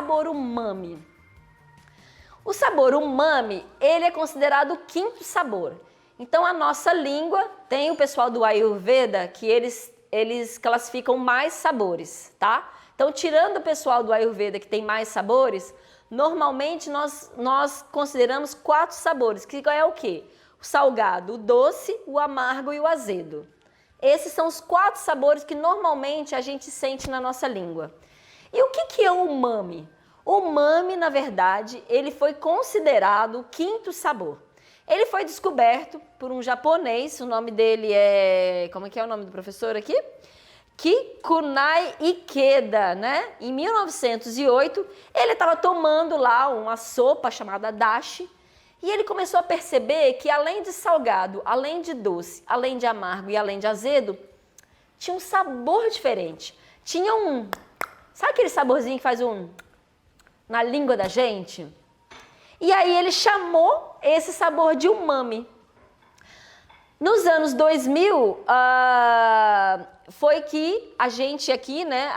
sabor umami? O sabor umami, ele é considerado o quinto sabor. Então, a nossa língua, tem o pessoal do Ayurveda, que eles classificam mais sabores, tá? Então, tirando o pessoal do Ayurveda, que tem mais sabores, normalmente nós consideramos 4 sabores, que é o quê? O salgado, o doce, o amargo e o azedo. Esses são os 4 sabores que normalmente a gente sente na nossa língua. E o que é o umami? O umami, na verdade, ele foi considerado o quinto sabor. Ele foi descoberto por um japonês, o nome dele é... Como é que é o nome do professor aqui? Kikunai Ikeda, né? Em 1908, ele estava tomando lá uma sopa chamada dashi, e ele começou a perceber que além de salgado, além de doce, além de amargo e além de azedo, tinha um sabor diferente. Tinha um... Sabe aquele saborzinho que faz na língua da gente? E aí ele chamou esse sabor de umami. Nos anos 2000, foi que a gente aqui, né,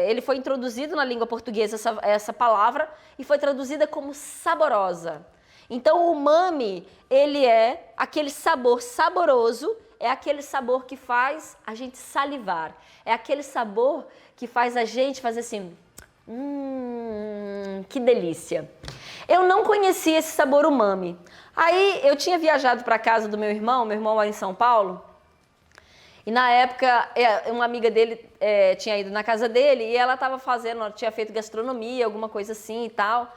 ele foi introduzido na língua portuguesa essa palavra e foi traduzida como saborosa. Então o umami, ele é aquele sabor saboroso, é aquele sabor que faz a gente salivar, é aquele sabor que faz a gente fazer assim, que delícia. Eu não conhecia esse sabor umami. Aí eu tinha viajado para a casa do meu irmão mora em São Paulo, e na época uma amiga dele tinha ido na casa dele e ela tinha feito gastronomia, alguma coisa assim e tal.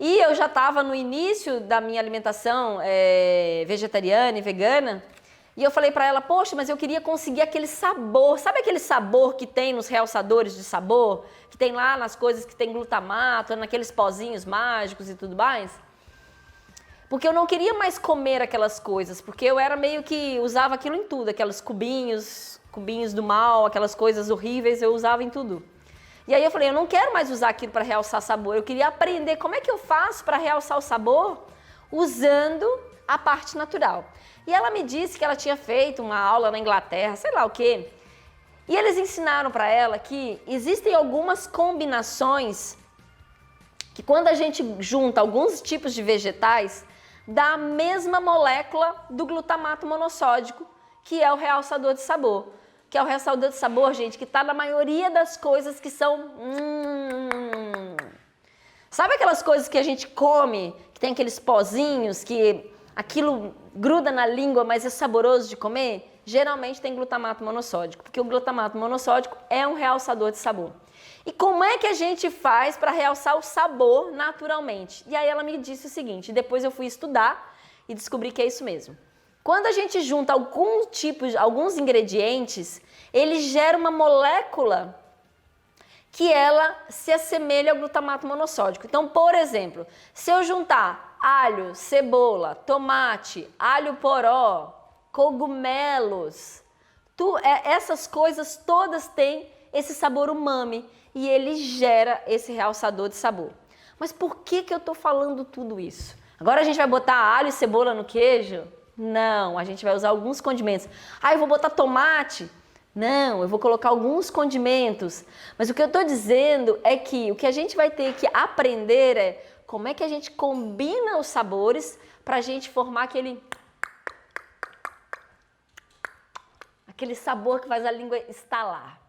E eu já estava no início da minha alimentação vegetariana e vegana, e eu falei para ela, poxa, mas eu queria conseguir aquele sabor, sabe aquele sabor que tem nos realçadores de sabor? Que tem lá nas coisas que tem glutamato, naqueles pozinhos mágicos e tudo mais? Porque eu não queria mais comer aquelas coisas, porque eu era meio que usava aquilo em tudo, aqueles cubinhos do mal, aquelas coisas horríveis, eu usava em tudo. E aí eu falei, eu não quero mais usar aquilo para realçar sabor, eu queria aprender como é que eu faço para realçar o sabor usando a parte natural. E ela me disse que ela tinha feito uma aula na Inglaterra, sei lá o quê, e eles ensinaram para ela que existem algumas combinações que quando a gente junta alguns tipos de vegetais, dá a mesma molécula do glutamato monossódico, que é o realçador de sabor. Que é o realçador de sabor, gente, que está na maioria das coisas que são... Sabe aquelas coisas que a gente come, que tem aqueles pozinhos, que aquilo gruda na língua, mas é saboroso de comer? Geralmente tem glutamato monossódico, porque o glutamato monossódico é um realçador de sabor. E como é que a gente faz para realçar o sabor naturalmente? E aí ela me disse o seguinte, depois eu fui estudar e descobri que é isso mesmo. Quando a gente junta alguns ingredientes, ele gera uma molécula que ela se assemelha ao glutamato monossódico. Então, por exemplo, se eu juntar alho, cebola, tomate, alho poró, cogumelos, essas coisas todas têm esse sabor umami e ele gera esse realçador de sabor. Mas por que eu estou falando tudo isso? Agora a gente vai botar alho e cebola no queijo? Não, a gente vai usar alguns condimentos. Eu vou botar tomate? Não, eu vou colocar alguns condimentos. Mas o que eu estou dizendo é que o que a gente vai ter que aprender é como é que a gente combina os sabores para a gente formar aquele sabor que faz a língua estalar.